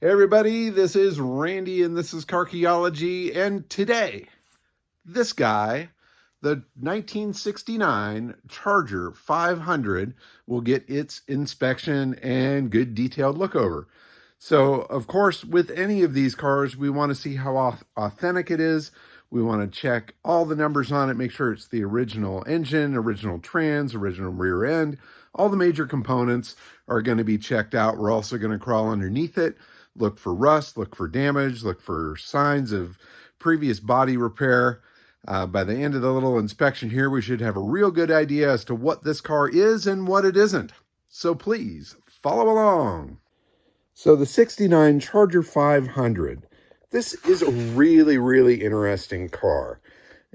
Hey everybody, this is Randy and this is Carchaeology, and today, this guy, the 1969 Charger 500, will get its inspection and good detailed look over. So, of course, with any of these cars, we want to see how authentic it is. We want to check all the numbers on it, make sure it's the original engine, original trans, original rear end. All the major components are going to be checked out. We're also going to crawl underneath it, look for rust, look for damage, look for signs of previous body repair. By the end of the little inspection here, we should have a real good idea as to what this car is and what it isn't. So please, follow along. So the 69 Charger 500, this is a really, really interesting car.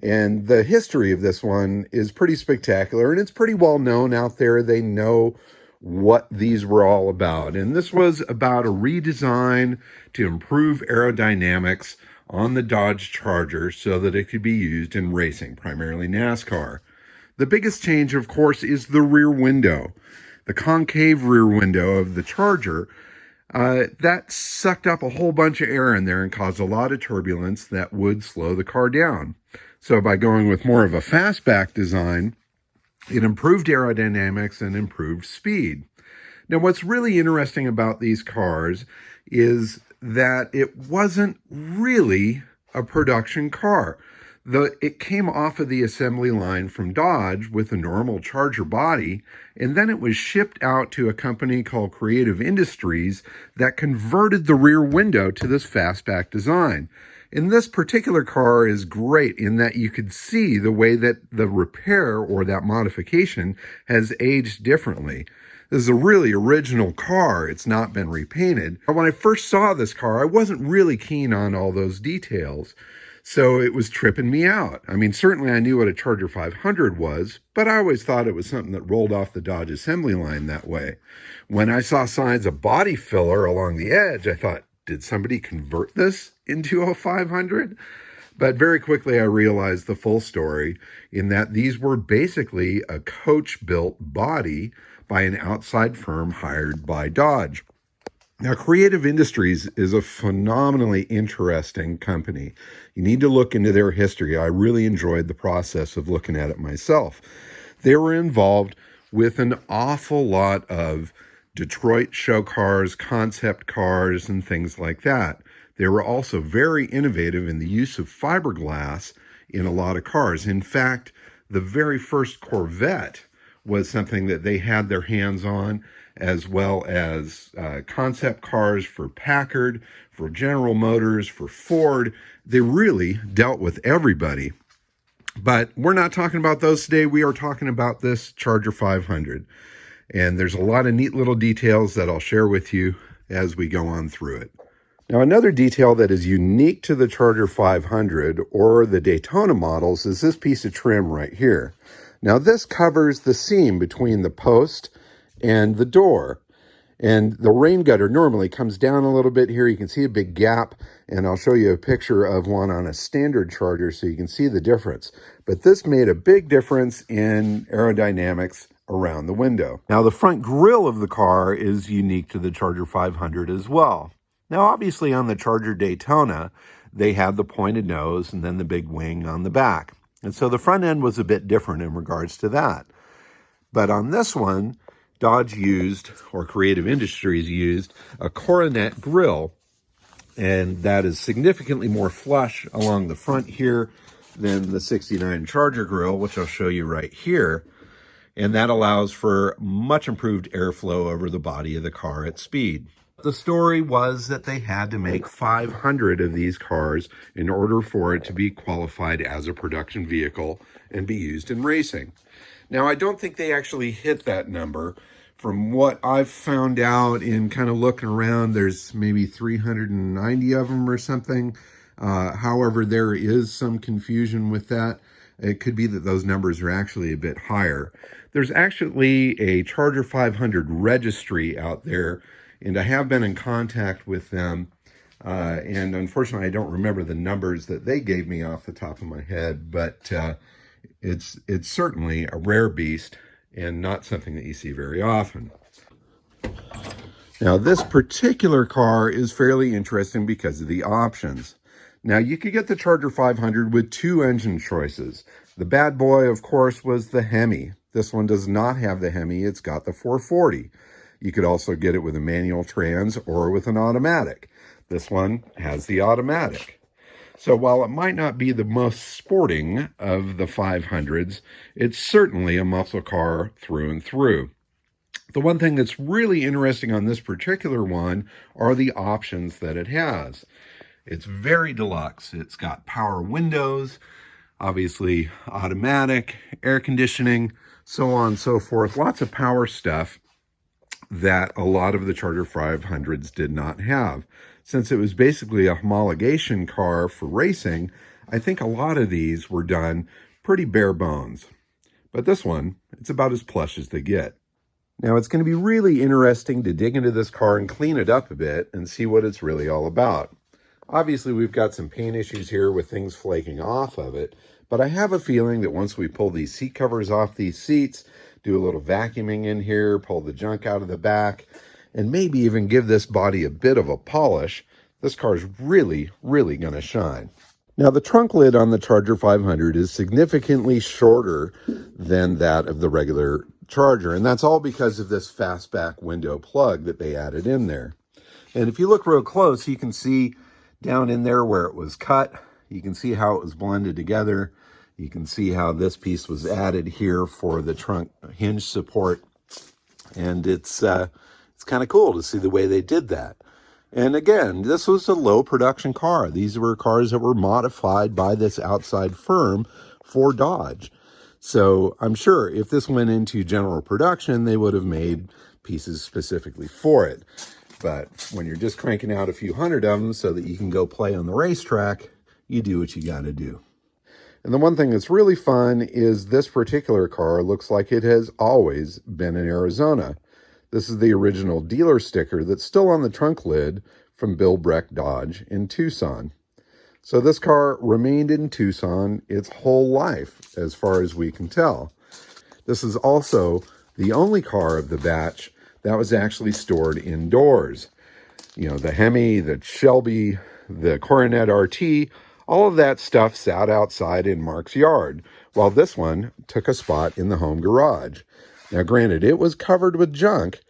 And the history of this one is pretty spectacular, and it's pretty well known out there. They know what these were all about. And this was about a redesign to improve aerodynamics on the Dodge Charger so that it could be used in racing, primarily NASCAR. The biggest change, of course, is the rear window. The concave rear window of the Charger, that sucked up a whole bunch of air in there and caused a lot of turbulence that would slow the car down. So by going with more of a fastback design, it improved aerodynamics and improved speed. Now, what's really interesting about these cars is that it wasn't really a production car. It came off of the assembly line from Dodge with a normal Charger body, and then it was shipped out to a company called Creative Industries that converted the rear window to this fastback design. And this particular car is great in that you could see the way that the repair or that modification has aged differently. This is a really original car. It's not been repainted. When I first saw this car, I wasn't really keen on all those details. So it was tripping me out. I mean, certainly I knew what a Charger 500 was, but I always thought it was something that rolled off the Dodge assembly line that way. When I saw signs of body filler along the edge, I thought, did somebody convert this into a 500? But very quickly I realized the full story in that these were basically a coach-built body by an outside firm hired by Dodge. Now, Creative Industries is a phenomenally interesting company. You need to look into their history. I really enjoyed the process of looking at it myself. They were involved with an awful lot of Detroit show cars, concept cars, and things like that. They were also very innovative in the use of fiberglass in a lot of cars. In fact, the very first Corvette was something that they had their hands on, as well as concept cars for Packard, for General Motors, for Ford. They really dealt with everybody. But we're not talking about those today. We are talking about this Charger 500. And there's a lot of neat little details that I'll share with you as we go on through it. Now, another detail that is unique to the Charger 500 or the Daytona models is this piece of trim right here. Now, this covers the seam between the post and the door. And the rain gutter normally comes down a little bit here. You can see a big gap, and I'll show you a picture of one on a standard Charger so you can see the difference. But this made a big difference in aerodynamics around the window. Now, the front grille of the car is unique to the Charger 500 as well. Now, obviously on the Charger Daytona, they had the pointed nose and then the big wing on the back. And so the front end was a bit different in regards to that. But on this one, Dodge used, or Creative Industries used, a coronet grille. And that is significantly more flush along the front here than the 69 Charger grille, which I'll show you right here. And that allows for much improved airflow over the body of the car at speed. The story was that they had to make 500 of these cars in order for it to be qualified as a production vehicle and be used in racing. Now, I don't think they actually hit that number. From what I've found out in kind of looking around, there's maybe 390 of them or something. However, there is some confusion with that. It could be that those numbers are actually a bit higher. There's actually a Charger 500 registry out there, and I have been in contact with them. And unfortunately, I don't remember the numbers that they gave me off the top of my head, but it's certainly a rare beast and not something that you see very often. Now, this particular car is fairly interesting because of the options. Now, you could get the Charger 500 with two engine choices. The bad boy, of course, was the Hemi. This one does not have the Hemi. It's got the 440. You could also get it with a manual trans or with an automatic. This one has the automatic. So while it might not be the most sporting of the 500s, it's certainly a muscle car through and through. The one thing that's really interesting on this particular one are the options that it has. It's very deluxe. It's got power windows, obviously automatic, air conditioning, so on and so forth. Lots of power stuff that a lot of the Charger 500s did not have. Since it was basically a homologation car for racing, I think a lot of these were done pretty bare bones. But this one, it's about as plush as they get. Now, it's going to be really interesting to dig into this car and clean it up a bit and see what it's really all about. Obviously, we've got some paint issues here with things flaking off of it, but I have a feeling that once we pull these seat covers off these seats, do a little vacuuming in here, pull the junk out of the back, and maybe even give this body a bit of a polish, this car's really, really going to shine. Now, the trunk lid on the Charger 500 is significantly shorter than that of the regular Charger, and that's all because of this fastback window plug that they added in there. And if you look real close, you can see down in there where it was cut, you can see how it was blended together. You can see how this piece was added here for the trunk hinge support, and it's kind of cool to see the way they did that. And again, this was a low production car. These were cars that were modified by this outside firm for Dodge. So I'm sure if this went into general production, they would have made pieces specifically for it. But when you're just cranking out a few hundred of them so that you can go play on the racetrack, you do what you got to do. And the one thing that's really fun is this particular car looks like it has always been in Arizona. This is the original dealer sticker that's still on the trunk lid from Bill Breck Dodge in Tucson. So this car remained in Tucson its whole life, as far as we can tell. This is also the only car of the batch that was actually stored indoors. You know, the Hemi, the Shelby, the Coronet RT, all of that stuff sat outside in Mark's yard, while this one took a spot in the home garage. Now, granted, it was covered with junk,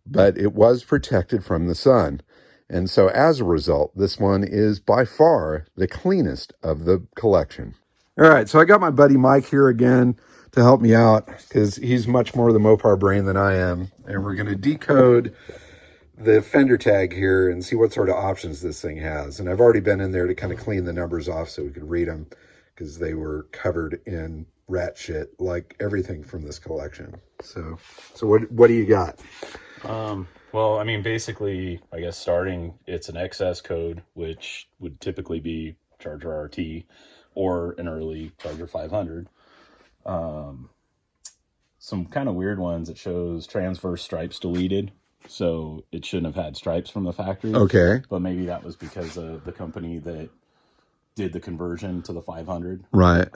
but it was protected from the sun. And so as a result, this one is by far the cleanest of the collection. All right, so I got my buddy Mike here again to help me out because he's much more the Mopar brain than I am. And we're going to decode the fender tag here and see what sort of options this thing has. And I've already been in there to kind of clean the numbers off so we could read them because they were covered in rat shit like everything from this collection. So what do you got? Well, I mean, basically, I guess starting, it's an XS code, which would typically be Charger RT or an early Charger 500. Some kind of weird ones. It shows transverse stripes deleted, so it shouldn't have had stripes from the factory. Okay. But maybe that was because of the company that did the conversion to the 500. Right.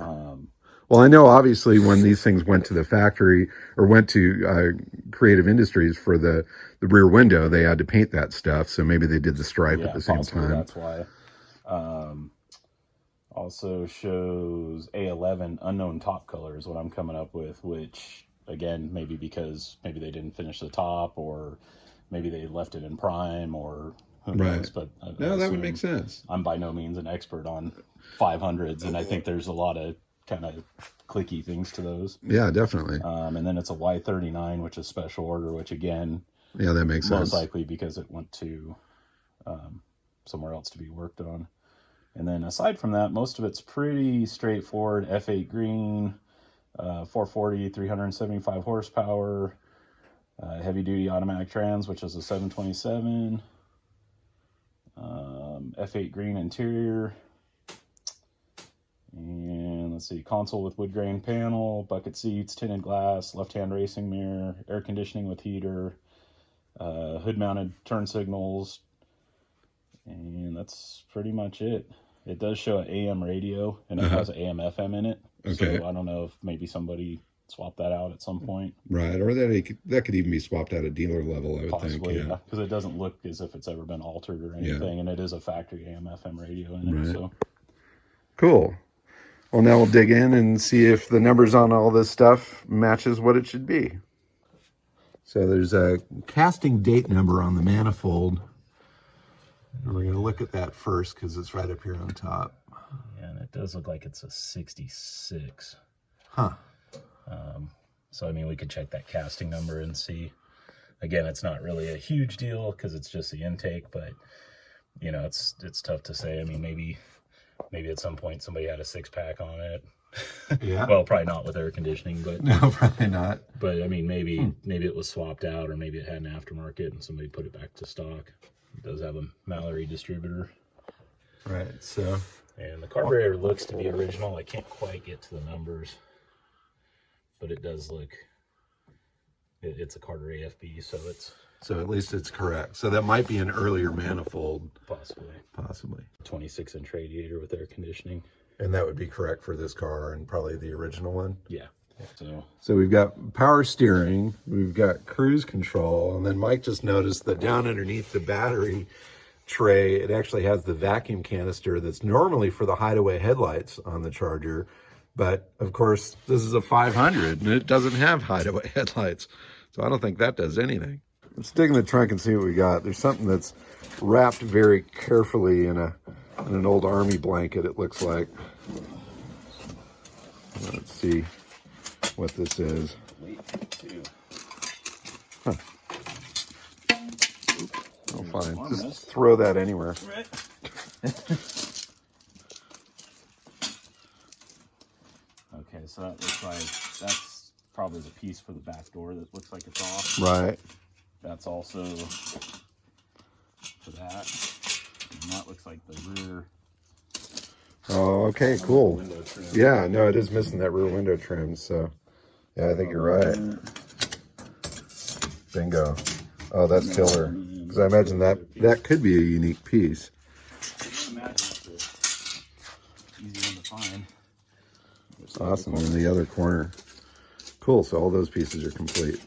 Well, I know obviously when these things went to the factory or went to Creative Industries for the rear window, they had to paint that stuff. So maybe they did the stripe at the same time. That's why. Also shows A11 unknown top color is what I'm coming up with, which again, maybe because maybe they didn't finish the top or maybe they left it in prime or who knows. But no, that would make sense. I'm by no means an expert on 500s, and I think there's a lot of kind of clicky things to those. Yeah, definitely. And then it's a Y39, which is special order, which again, yeah, that makes sense. Most likely because it went to somewhere else to be worked on. And then aside from that, most of it's pretty straightforward. F8 green, 440, 375 horsepower, heavy duty automatic trans, which is a 727, F8 green interior. And let's see, console with wood grain panel, bucket seats, tinted glass, left-hand racing mirror, air conditioning with heater, hood-mounted turn signals, and that's pretty much it. It does show an AM radio, and it has an AM FM in it. Okay. So I don't know if maybe somebody swap that out at some point. Right, or that could even be swapped out at dealer level, I would Possibly, think. yeah, because it doesn't look as if it's ever been altered or anything, and it is a factory AM/FM radio in it. Right. So Cool. Well, now we'll dig in and see if the numbers on all this stuff matches what it should be. So there's a casting date number on the manifold. And we're going to look at that first because it's right up here on top. yeah, and it does look like it's a 66. Huh. So I mean, we could check that casting number and see. Again, it's not really a huge deal because it's just the intake, but you know, it's tough to say. I mean, maybe at some point somebody had a 6-pack on it. Yeah. Well, probably not with air conditioning, but No, probably not. But I mean, maybe it was swapped out, or maybe it had an aftermarket and somebody put it back to stock. It does have a Mallory distributor. Right, so. And the carburetor looks to be original. I can't quite get to the numbers, but it does look, it's a Carter AFB, so it's... So at least it's correct. So that might be an earlier manifold. Possibly. 26-inch radiator with air conditioning. And that would be correct for this car and probably the original one. Yeah. So we've got power steering, we've got cruise control, and then Mike just noticed that down underneath the battery tray, it actually has the vacuum canister that's normally for the hideaway headlights on the Charger. But of course, this is a 500 and it doesn't have hideaway headlights. So I don't think that does anything. Let's dig in the trunk and see what we got. There's something that's wrapped very carefully in an old army blanket, it looks like. Let's see what this is. Huh. Oh, fine. Just throw that anywhere. Okay, so that looks like that's probably the piece for the back door that looks like it's off. Right. That's also for that. And that looks like the rear. Oh, okay, cool. Yeah, no, it is missing that rear window trim, so yeah, I think you're right. Bingo. Oh, that's killer. Because I imagine that could be a unique piece. Easy one to find. Awesome, in the other corner. Cool, so all those pieces are complete.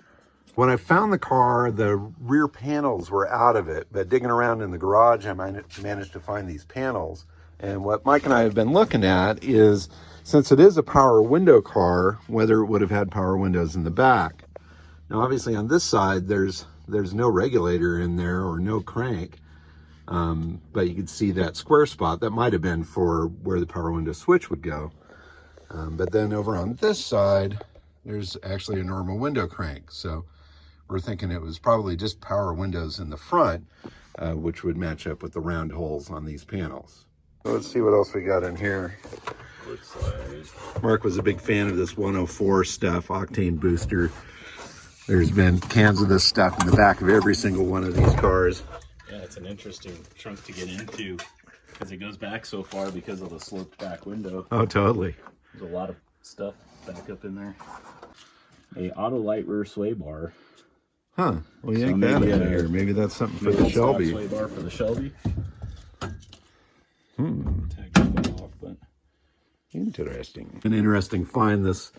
When I found the car, the rear panels were out of it, but digging around in the garage, I managed to find these panels. And what Mike and I have been looking at is, since it is a power window car, whether it would have had power windows in the back. Now, obviously on this side, there's no regulator in there or no crank, but you can see that square spot. That might have been for where the power window switch would go. But then over on this side, there's actually a normal window crank. So we're thinking it was probably just power windows in the front, which would match up with the round holes on these panels. Let's see what else we got in here. Looks like Mark was a big fan of this 104 stuff, octane booster. There's been cans of this stuff in the back of every single one of these cars. yeah, it's an interesting trunk to get into because it goes back so far because of the sloped back window. Oh, totally. There's a lot of stuff back up in there. A auto light rear sway bar. Huh. Well, So yank that maybe, out of here. Maybe that's something for the stock Shelby. sway bar for the Shelby. Tag that off, but Interesting. An interesting find, this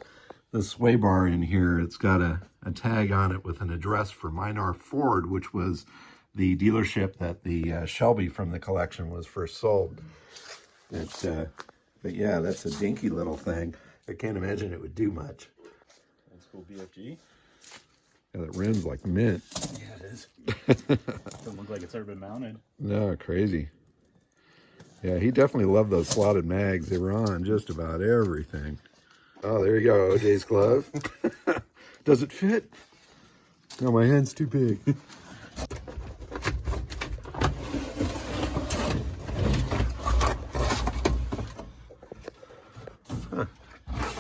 sway bar in here. It's got a tag on it with an address for Minar Ford, which was the dealership that the Shelby from the collection was first sold. But yeah, that's a dinky little thing. I can't imagine it would do much. old school BFG. Yeah, that rim's like mint. Yeah, it is. Doesn't look like it's ever been mounted. No, crazy. Yeah, he definitely loved those slotted mags. They were on just about everything. Oh, there you go, OJ's glove. Does it fit? No, my hand's too big. Huh.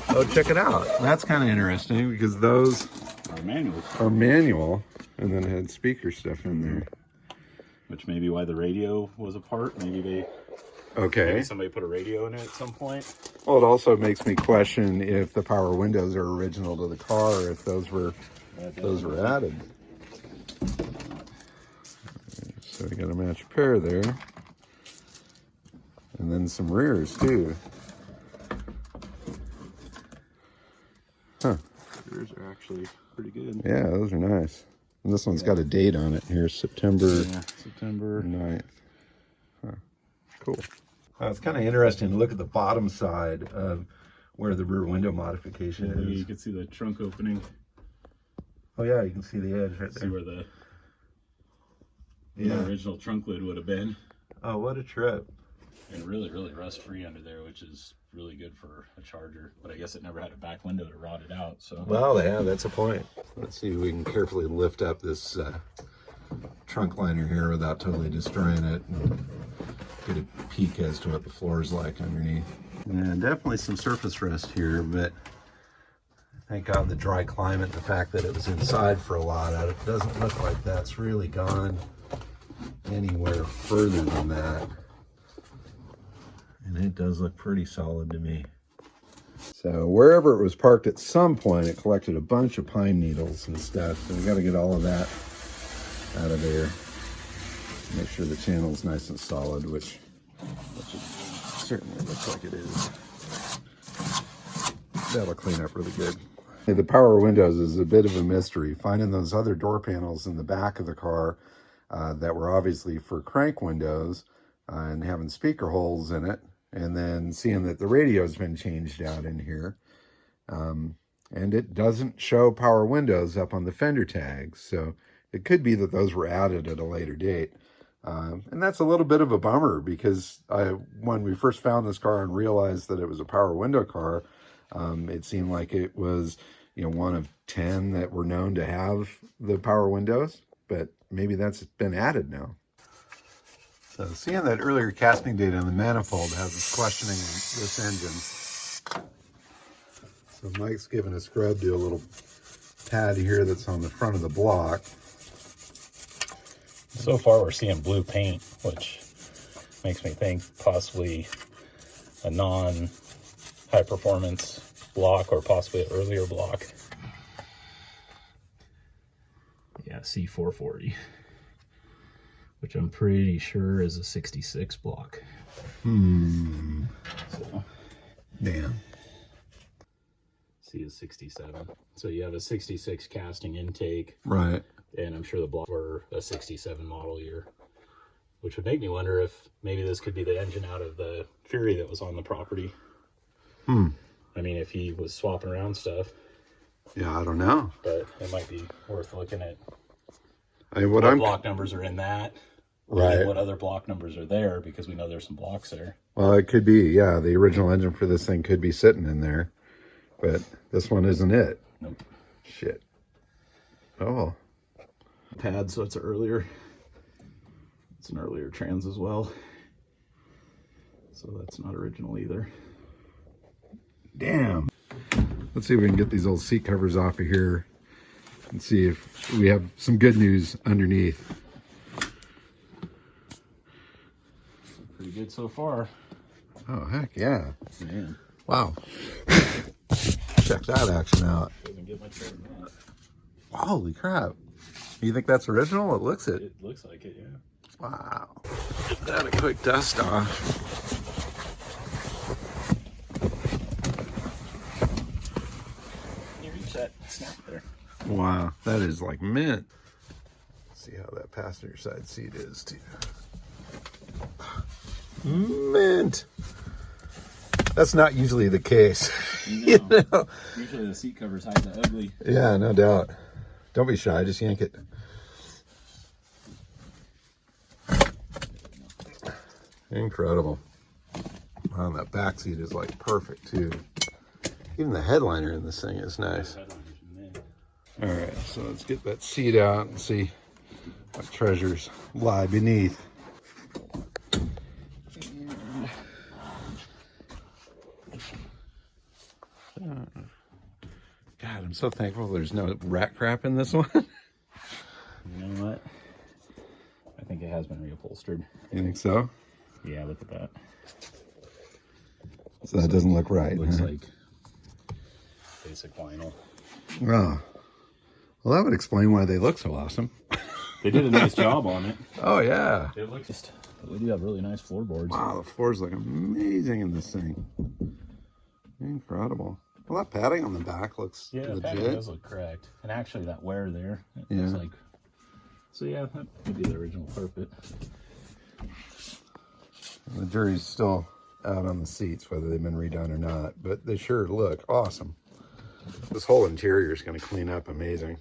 Oh, check it out. That's kind of interesting because those Our manual. are manual and then it had speaker stuff in there. Which may be why the radio was apart. Maybe Okay. somebody put a radio in it at some point. Well, it also makes me question if the power windows are original to the car, or if those were added. So we got a match pair there, and then some rears too. Huh. stickers are actually pretty good. Yeah, those are nice. And this one's got a date on it here, September September 9th. Huh. Cool. It's kind of interesting to look at the bottom side of where the rear window modification is. You can see the trunk opening. Oh yeah, you can see the edge right there. See where the original trunk lid would have been. Oh, what a trip. And really, really rust free under there, which is really good for a Charger. But I guess it never had a back window to rot it out. So. Well, yeah, that's a point. Let's see if we can carefully lift up this trunk liner here without totally destroying it and get a peek as to what the floor is like underneath. Yeah, definitely some surface rust here, but thank God the dry climate, the fact that it was inside for a lot of it, doesn't look like that's really gone anywhere further than that. And it does look pretty solid to me. So wherever it was parked at some point, it collected a bunch of pine needles and stuff. So we got to get all of that out of there. Make sure the channel's nice and solid, which it certainly looks like it is. That'll clean up really good. Hey, the power windows is a bit of a mystery. Finding those other door panels in the back of the car that were obviously for crank windows and having speaker holes in it, and then seeing that the radio's been changed out in here. And it doesn't show power windows up on the fender tags, so it could be that those were added at a later date. And that's a little bit of a bummer, because when we first found this car and realized that it was a power window car, it seemed like it was, one of 10 that were known to have the power windows, but maybe that's been added now. So seeing that earlier casting date on the manifold has us questioning this engine. So Mike's giving a scrub to a little pad here that's on the front of the block. So far we're seeing blue paint, which makes me think possibly a non-high performance block or possibly an earlier block. Yeah, C440. Which I'm pretty sure is a 66 block. So, damn. C is 67. So you have a 66 casting intake. Right. And I'm sure the blocks were a 67 model year. Which would make me wonder if maybe this could be the engine out of the Fury that was on the property. I mean, if he was swapping around stuff. Yeah, I don't know. But it might be worth looking at what block numbers are in that. Right. What other block numbers are there, because we know there's some blocks there. Well, it could be, yeah. The original engine for this thing could be sitting in there, but this one isn't it. Nope. Shit. Oh. Pad, so it's earlier. It's an earlier trans as well. So that's not original either. Damn. Let's see if we can get these old seat covers off of here and see if we have some good news underneath. Pretty good so far. Oh, heck yeah. Man. Wow. Check that action out. Doesn't get much better than that. Holy crap. You think that's original? It looks it. It looks like it, yeah. Wow. Give that a quick dust off. You reach that snap there. Wow, that is like mint. See how that passenger side seat is too. Mint. That's not usually the case. No. You know? Usually the seat covers hide the ugly. Yeah, no doubt. Don't be shy, just yank it. Incredible. Wow, that back seat is like perfect too. Even the headliner in this thing is nice. All right, so let's get that seat out and see what treasures lie beneath. God, I'm so thankful there's no rat crap in this one. You know what? I think it has been reupholstered. You think so? Yeah, look at that. So that doesn't look right. Looks huh? like basic vinyl. Oh. Well, that would explain why they look so awesome. They did a nice job on it. Oh, yeah. It looks just, we do have really nice floorboards. Wow, the floors look amazing in this thing. Incredible. Well, that padding on the back looks Yeah, the padding legit. does look correct. And actually that wear there, it Yeah. looks like, so yeah, that could be the original carpet. The jury's still out on the seats, whether they've been redone or not, but they sure look awesome. This whole interior is going to clean up amazing.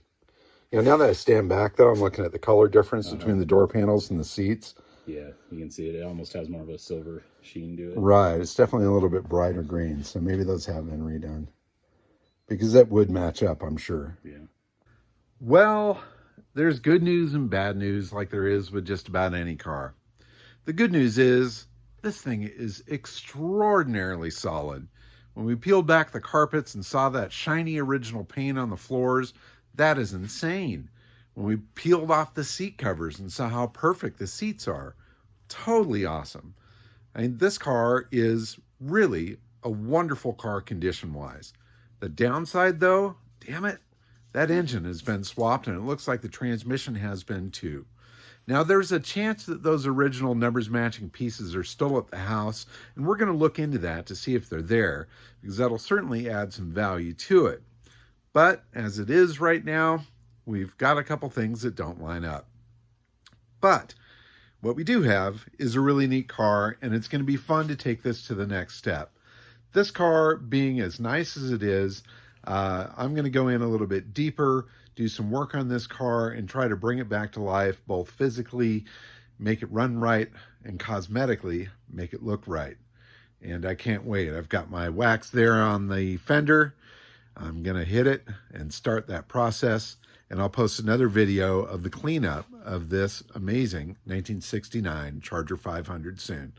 You know, now that I stand back, though, I'm looking at the color difference between the door panels and the seats. Yeah, you can see it. It almost has more of a silver sheen to it. Right. It's definitely a little bit brighter green, so maybe those have been redone. Because that would match up, I'm sure. Yeah. Well, there's good news and bad news like there is with just about any car. The good news is this thing is extraordinarily solid. When we peeled back the carpets and saw that shiny original paint on the floors, that is insane. When we peeled off the seat covers and saw how perfect the seats are, totally awesome. I mean, this car is really a wonderful car condition-wise. The downside, though, damn it, that engine has been swapped, and it looks like the transmission has been too. Now, there's a chance that those original numbers matching pieces are still at the house, and we're going to look into that to see if they're there, because that'll certainly add some value to it. But as it is right now, we've got a couple things that don't line up. But what we do have is a really neat car, and it's going to be fun to take this to the next step. This car being as nice as it is, I'm going to go in a little bit deeper, do some work on this car, and try to bring it back to life, both physically, make it run right, and cosmetically, make it look right. And I can't wait. I've got my wax there on the fender. I'm going to hit it and start that process, and I'll post another video of the cleanup of this amazing 1969 Charger 500 soon.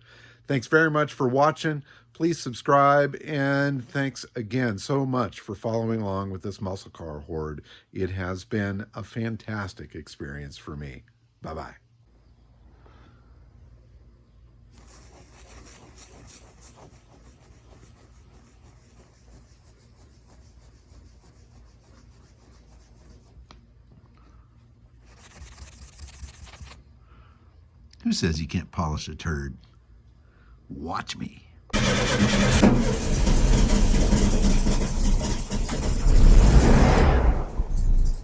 Thanks very much for watching. Please subscribe, and thanks again so much for following along with this muscle car horde. It has been a fantastic experience for me. Bye-bye. Who says you can't polish a turd? Watch me.